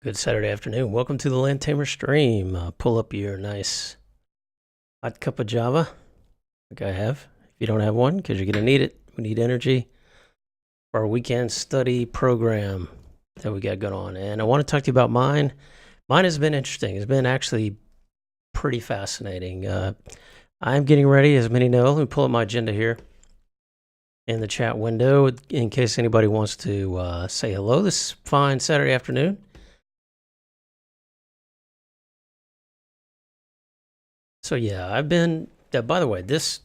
Good Saturday afternoon. Welcome to the Land Tamer stream. Pull up your nice hot cup of Java, like I have. If you don't have one, because you're going to need it. We need energy for our weekend study program that we got going on. And I want to talk to you about mine. Mine has been interesting. It's been actually pretty fascinating. I'm getting ready, as many know. Let me pull up my agenda here in the chat window in case anybody wants to say hello this fine Saturday afternoon. So yeah, I've been, by the way, this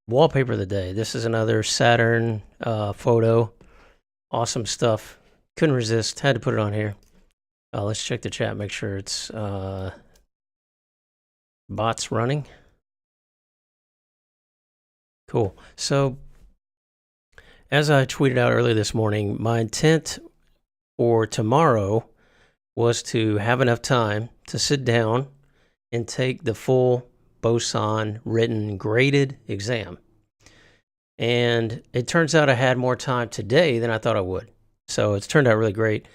wallpaper of the day, this is another Saturn photo. Awesome stuff. Couldn't resist, had to put it on here. Let's check the chat, make sure it's bots running. Cool. So as I tweeted out earlier this morning, my intent for tomorrow was to have enough time to sit down and take the full Boson written graded exam. And it turns out I had more time today than I thought I would. So it's turned out really great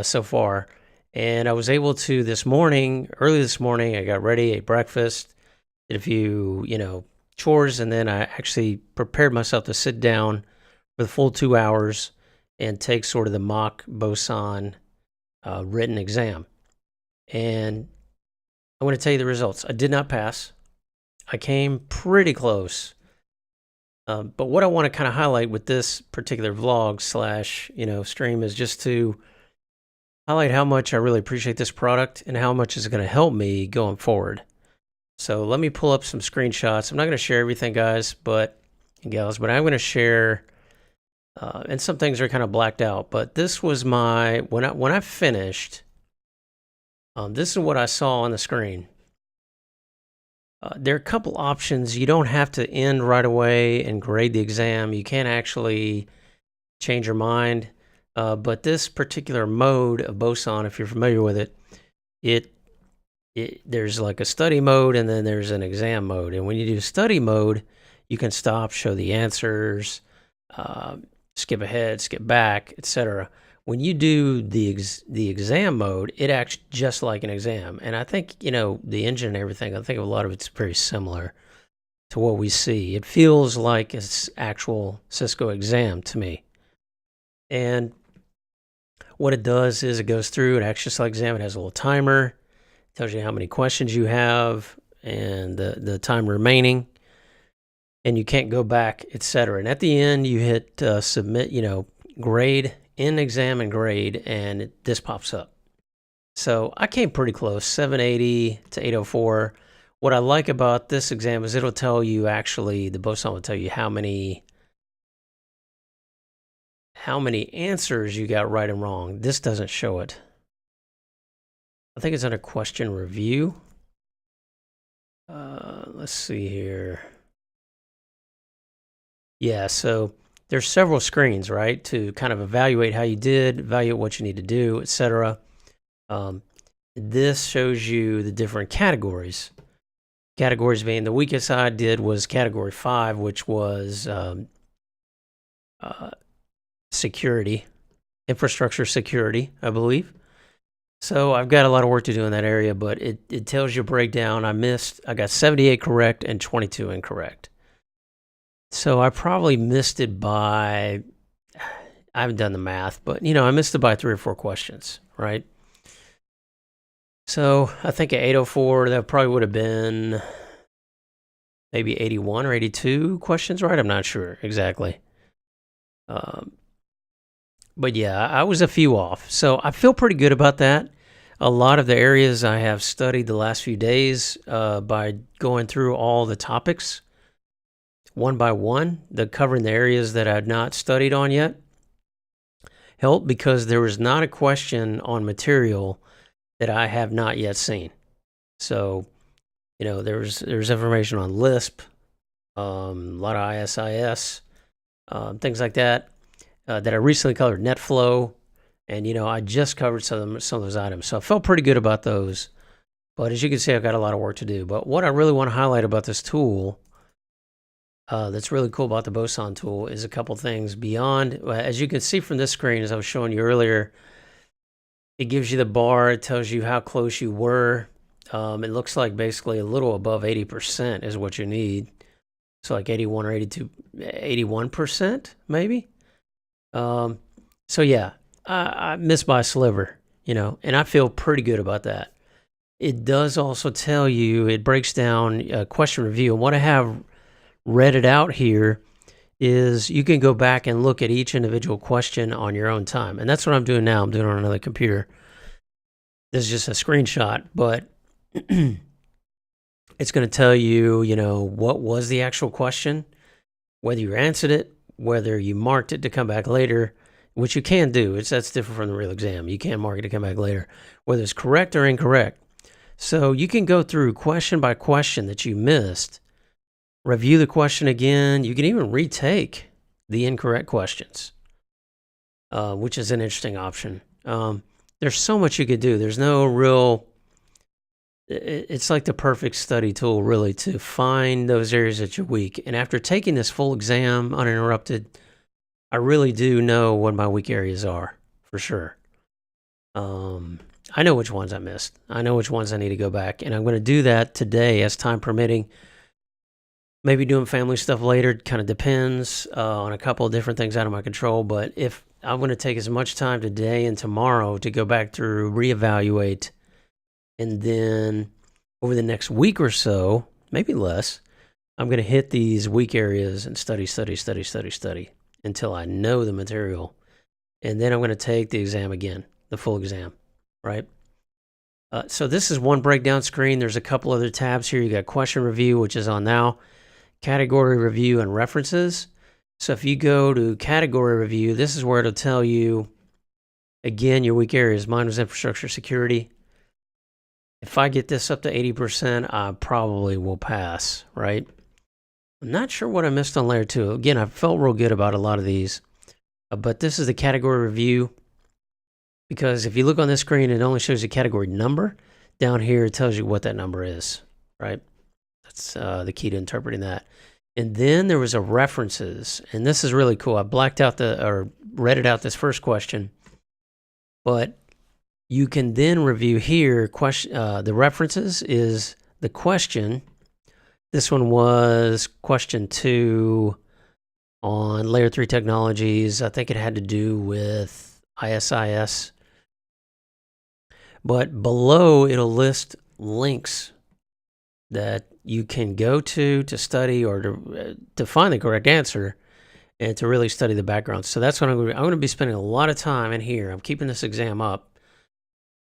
so far. And I was able to early this morning, I got ready, ate breakfast, did a few, chores, and then I actually prepared myself to sit down for the full 2 hours and take sort of the mock Boson written exam. And I want to tell you the results. I did not pass. I came pretty close. But what I want to kind of highlight with this particular vlog / stream is just to highlight how much I really appreciate this product and how much it's going to help me going forward. So let me pull up some screenshots. I'm not going to share everything, guys and gals, but I'm going to share, and some things are kind of blacked out. But this was when I finished. This is what I saw on the screen. There are a couple options. You don't have to end right away and grade the exam. You can actually change your mind. But this particular mode of Boson, if you're familiar with it, there's like a study mode and then there's an exam mode. And when you do study mode, you can stop, show the answers, skip ahead, skip back, etc. When you do the exam mode, it acts just like an exam. And I think, the engine and everything, I think a lot of it's very similar to what we see. It feels like it's actual Cisco exam to me. And what it does is it goes through, it acts just like exam. It has a little timer, tells you how many questions you have and the time remaining. And you can't go back, etc. And at the end, you hit submit, grade, in exam and grade, and this pops up. So I came pretty close, 780 to 804. What I like about this exam is it'll tell you actually, the Boson will tell you how many answers you got right and wrong. This doesn't show it. I think it's under question review. Let's see here. Yeah, so there's several screens, right, to kind of evaluate how you did, evaluate what you need to do, etc. This shows you the different categories. Categories being the weakest I did was category 5, which was security, infrastructure security, I believe. So I've got a lot of work to do in that area, but it tells you a breakdown. I got 78 correct and 22 incorrect. So I probably missed it by, I haven't done the math, but I missed it by 3 or 4 questions, right? So I think at 804, that probably would have been maybe 81 or 82 questions, right? I'm not sure exactly. But yeah, I was a few off. So I feel pretty good about that. A lot of the areas I have studied the last few days by going through all the topics one by one, covering the areas that I've not studied on yet, helped because there was not a question on material that I have not yet seen. So, there's information on Lisp, a lot of ISIS, things like that, that I recently covered, NetFlow, and, I just covered some of those items. So I felt pretty good about those. But as you can see, I've got a lot of work to do. But what I really want to highlight about this tool that's really cool about the Boson tool is a couple things beyond, as you can see from this screen, as I was showing you earlier, It gives you the bar. It tells you how close you were. It looks like basically a little above 80% is what you need. So like 81 or 82, 81% maybe. So yeah, I missed by a sliver, and I feel pretty good about that. It does also tell you, it breaks down question review. And what I have read it out here is you can go back and look at each individual question on your own time. And that's what I'm doing now. I'm doing it on another computer. This is just a screenshot, but it's going to tell you, what was the actual question, whether you answered it, whether you marked it to come back later, which you can do. That's different from the real exam. You can mark it to come back later, whether it's correct or incorrect. So you can go through question by question that you missed, review the question again. You can even retake the incorrect questions, which is an interesting option. There's so much you could do. There's no real... It's like the perfect study tool, really, to find those areas that you're weak. And after taking this full exam uninterrupted, I really do know what my weak areas are, for sure. I know which ones I missed. I know which ones I need to go back. And I'm going to do that today as time permitting. Maybe doing family stuff later, kind of depends on a couple of different things out of my control. But if I'm going to take as much time today and tomorrow to go back through, reevaluate, and then over the next week or so, maybe less, I'm going to hit these weak areas and study until I know the material. And then I'm going to take the exam again, the full exam, right? So this is one breakdown screen. There's a couple other tabs here. You got question review, which is on now, category review, and references. So if you go to category review, this is where it'll tell you, again, your weak areas. Mine was infrastructure security. If I get this up to 80%, I probably will pass, right? I'm not sure what I missed on layer 2. Again, I felt real good about a lot of these. But this is the category review. Because if you look on this screen, it only shows the category number. Down here, it tells you what that number is, right? That's the key to interpreting that. And then there was a references. And this is really cool. I blacked out read it out this first question. But you can then review here. The references is the question. This one was question 2 on layer 3 technologies. I think it had to do with ISIS. But below, it'll list links that you can go to study or to find the correct answer and to really study the background. So that's what I'm going to be spending a lot of time in here. I'm keeping this exam up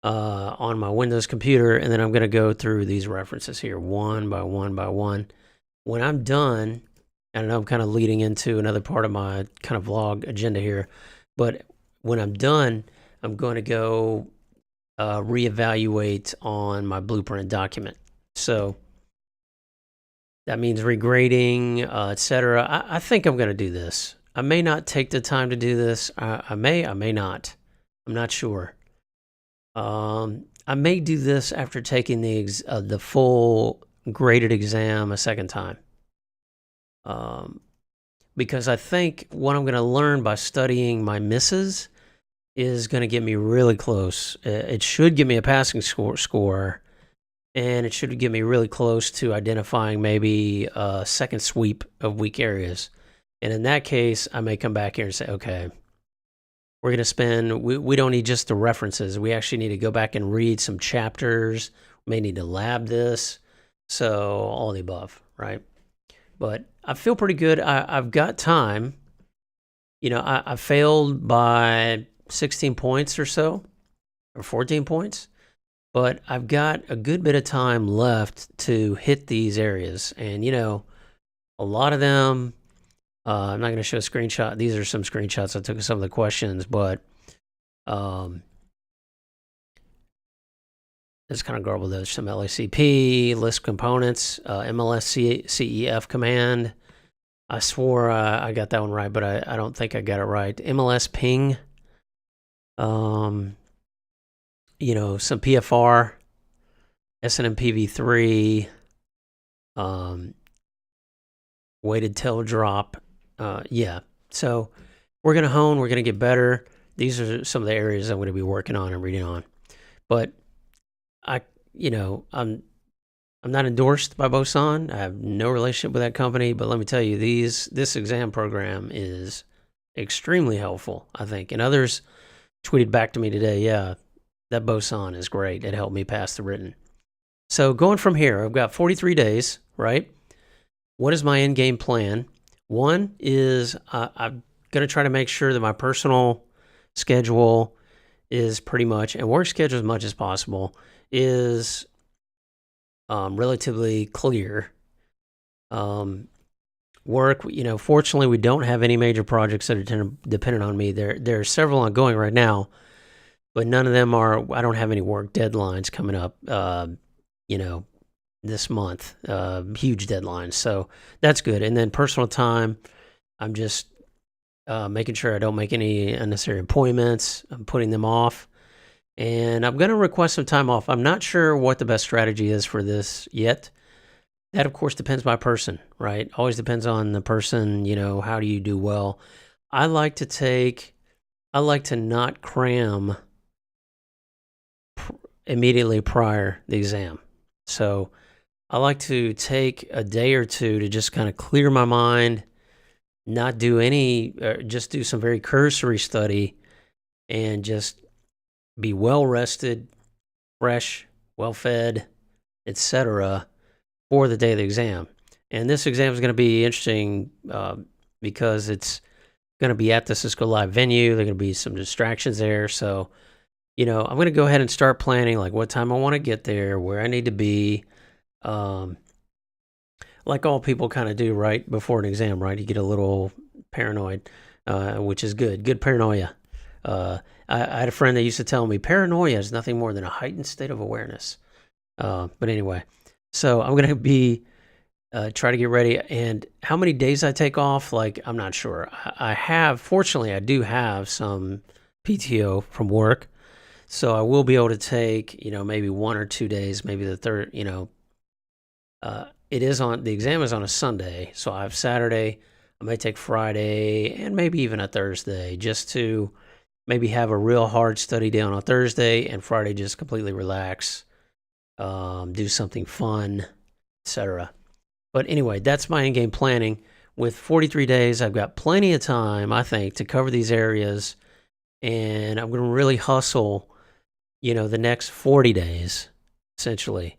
on my Windows computer, and then I'm going to go through these references here one by one by one. When I'm done, I know I'm kind of leading into another part of my kind of vlog agenda here, but when I'm done, I'm going to go reevaluate on my blueprint document. So that means regrading, etc. I think I'm going to do this. I may not take the time to do this. I may not. I'm not sure. I may do this after taking the full graded exam a second time. Because I think what I'm going to learn by studying my misses is going to get me really close. It should give me a passing score, and it should get me really close to identifying maybe a second sweep of weak areas. And in that case, I may come back here and say, okay, we're going to we don't need just the references. We actually need to go back and read some chapters. We may need to lab this. So all the above, right? But I feel pretty good. I've got time. I failed by 16 points or so, or 14 points. But I've got a good bit of time left to hit these areas. And, a lot of them, I'm not going to show a screenshot. These are some screenshots I took of some of the questions, but it's kind of garbled. There's some LACP, list components, MLS-CEF command. I swore I got that one right, but I don't think I got it right. MLS ping. Some PFR, SNMPv3, weighted tail drop. Yeah. So we're going to hone. We're going to get better. these are some of the areas I'm going to be working on and reading on. But I, I'm not endorsed by Boson. I have no relationship with that company, but let me tell you, this exam program is extremely helpful, I think. And others tweeted back to me today, yeah, that Boson is great. It helped me pass the written. So going from here, I've got 43 days, right? What is my end game plan? One is I'm going to try to make sure that my personal schedule is pretty much, and work schedule as much as possible, is relatively clear. Work, fortunately, we don't have any major projects that are dependent on me. There are several ongoing right now, but none of them are. I don't have any work deadlines coming up. This month, huge deadlines. So that's good. And then personal time, I'm just making sure I don't make any unnecessary appointments. I'm putting them off. And I'm going to request some time off. I'm not sure what the best strategy is for this yet. That, of course, depends by person, right? Always depends on the person, how do you do well? I like to not cram immediately prior the exam. So I like to take a day or two to just kind of clear my mind, not do just do some very cursory study and just be well rested, fresh, well fed, etc. for the day of the exam. And this exam is going to be interesting because it's going to be at the Cisco Live venue. There are going to be some distractions there. So, I'm going to go ahead and start planning like what time I want to get there, where I need to be. Like all people kind of do right before an exam, right? You get a little paranoid, which is good. Good paranoia. I had a friend that used to tell me paranoia is nothing more than a heightened state of awareness. But anyway, so I'm going to be try to get ready. And how many days I take off, I'm not sure. Fortunately, I do have some PTO from work. So I will be able to take, maybe 1 or 2 days, maybe the third, the exam is on a Sunday. So I have Saturday, I may take Friday, and maybe even a Thursday just to maybe have a real hard study day on a Thursday, and Friday just completely relax, do something fun, etc. But anyway, that's my in-game planning. With 43 days, I've got plenty of time, I think, to cover these areas, and I'm going to really hustle, the next 40 days, essentially.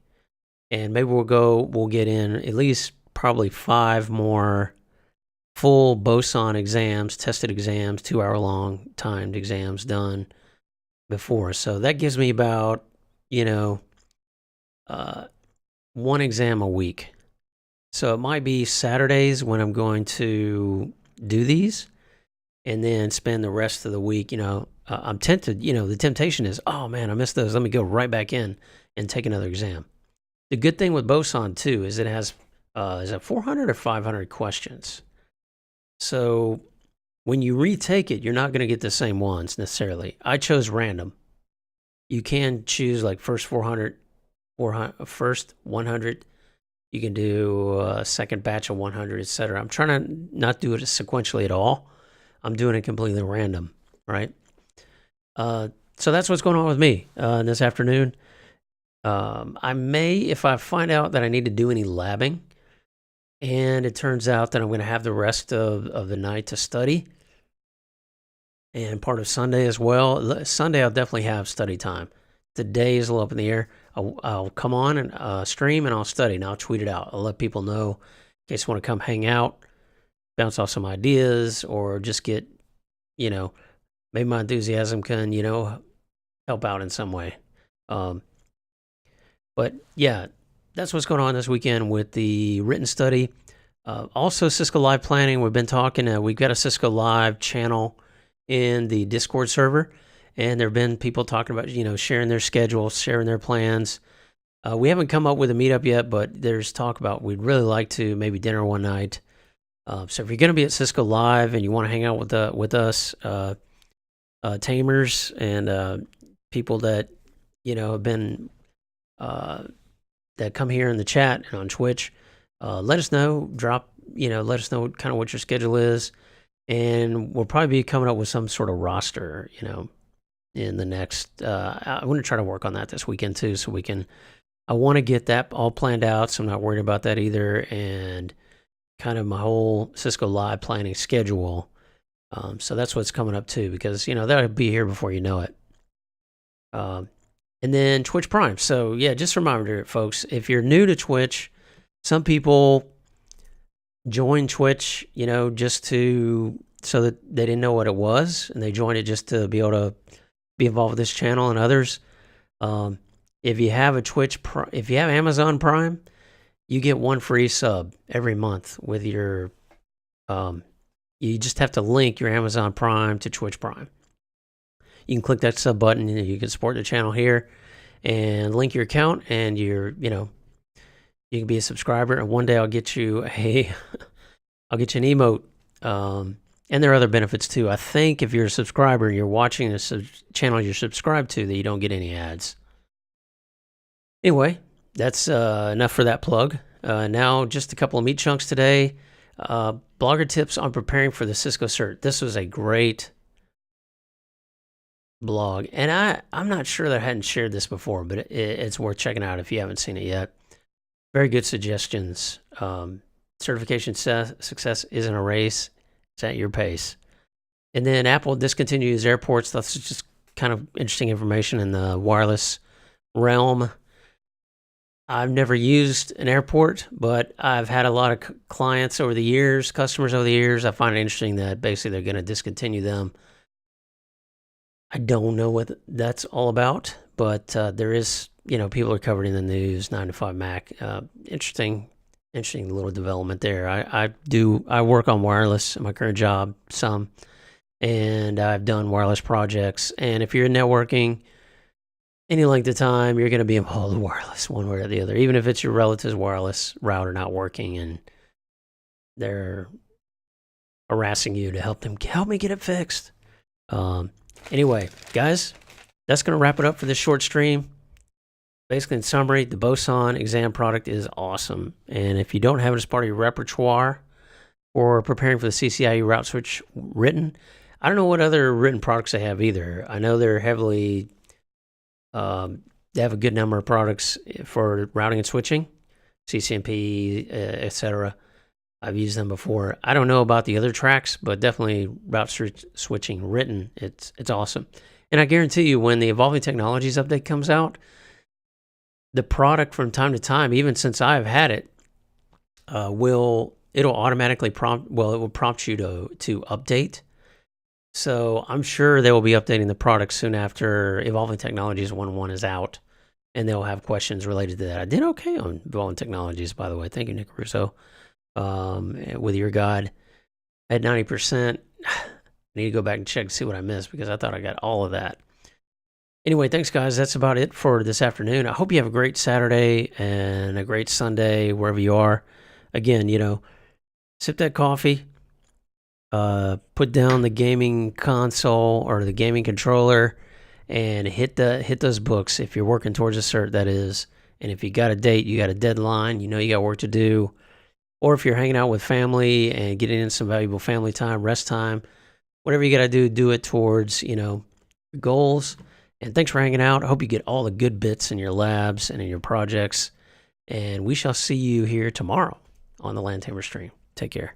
And maybe we'll get in at least probably 5 more full Boson exams, tested exams, 2-hour-long timed exams done before. So that gives me about, 1 exam a week. So it might be Saturdays when I'm going to do these and then spend the rest of the week, I'm tempted, the temptation is, oh man, I missed those. Let me go right back in and take another exam. The good thing with Boson too is it has, is it 400 or 500 questions? So when you retake it, you're not going to get the same ones necessarily. I chose random. You can choose first 400, first 100. You can do a second batch of 100, etc. I'm trying to not do it sequentially at all. I'm doing it completely random, right? So that's what's going on with me this afternoon. I may, if I find out that I need to do any labbing, and it turns out that I'm going to have the rest of the night to study, and part of Sunday as well. Sunday I'll definitely have study time. Today is a little up in the air. I'll come on and stream and I'll study and I'll tweet it out. I'll let people know in case you want to come hang out, bounce off some ideas, or just get, maybe my enthusiasm can, help out in some way. But yeah, that's what's going on this weekend with the written study. Also, Cisco Live planning. We've been talking. We've got a Cisco Live channel in the Discord server, and there have been people talking about, sharing their schedules, sharing their plans. We haven't come up with a meetup yet, but there's talk about we'd really like to maybe dinner one night. So if you're going to be at Cisco Live and you want to hang out with us, tamers and people that have been that come here in the chat and on Twitch, let us know. Let us know kind of what your schedule is. and we'll probably be coming up with some sort of roster, in the next. I'm going to try to work on that this weekend too, so we can. I want to get that all planned out, so I'm not worried about that either, and kind of my whole Cisco Live planning schedule. So that's what's coming up too, because that'll be here before you know it. And then Twitch Prime. So yeah, just a reminder, folks, if you're new to Twitch, some people join Twitch, just so that they didn't know what it was, and they joined it just to be able to be involved with this channel and others. If you have if you have Amazon Prime, you get one free sub every month with your. You just have to link your Amazon Prime to Twitch Prime. You can click that sub button, and you can support the channel here, and link your account, and you can be a subscriber. And one day I'll get you I'll get you an emote. And there are other benefits too. I think if you're a subscriber and you're watching this channel you're subscribed to, that you don't get any ads. Anyway, that's enough for that plug. Now, just a couple of meat chunks today. Blogger tips on preparing for the Cisco cert. This was a great blog, and I'm not sure that I hadn't shared this before, but it's worth checking out if you haven't seen it yet. Very good suggestions. Certification success isn't a race. It's at your pace. And then Apple discontinues airports. That's just kind of interesting information in the wireless realm. I've never used an airport, but I've had a lot of clients over the years, customers over the years. I find it interesting that basically they're going to discontinue them. I don't know what that's all about, but there is, people are covered in the news, 9 to 5 Mac. Interesting little development there. I work on wireless in my current job some, and I've done wireless projects. And if you're in networking, any length of time, you're going to be involved with wireless one way or the other, even if it's your relative's wireless router not working and they're harassing you to help me get it fixed. Anyway, guys, that's going to wrap it up for this short stream. Basically, in summary, the Boson exam product is awesome. And if you don't have it as part of your repertoire or preparing for the CCIE route switch written, I don't know what other written products they have either. I know they're heavily... they have a good number of products for routing and switching, CCNP, etc. I've used them before. I don't know about the other tracks, but definitely route switching written, it's awesome. And I guarantee you, when the Evolving Technologies update comes out, the product from time to time, even since I've had it, it'll automatically prompt you to update. So I'm sure they will be updating the product soon after Evolving Technologies 1.1 is out, and they'll have questions related to that. I did okay on Evolving Technologies, by the way. Thank you, Nick Russo. With your guide, I had 90%. I need to go back and check to see what I missed, because I thought I got all of that. Anyway, thanks, guys. That's about it for this afternoon. I hope you have a great Saturday and a great Sunday, wherever you are. Again, sip that coffee. Put down the gaming console or the gaming controller and hit those books if you're working towards a cert, that is. And if you got a date, you got a deadline, you got work to do. Or if you're hanging out with family and getting in some valuable family time, rest time, whatever you got to do it towards, your goals. And thanks for hanging out. I hope you get all the good bits in your labs and in your projects. And we shall see you here tomorrow on the Land Tamer stream. Take care.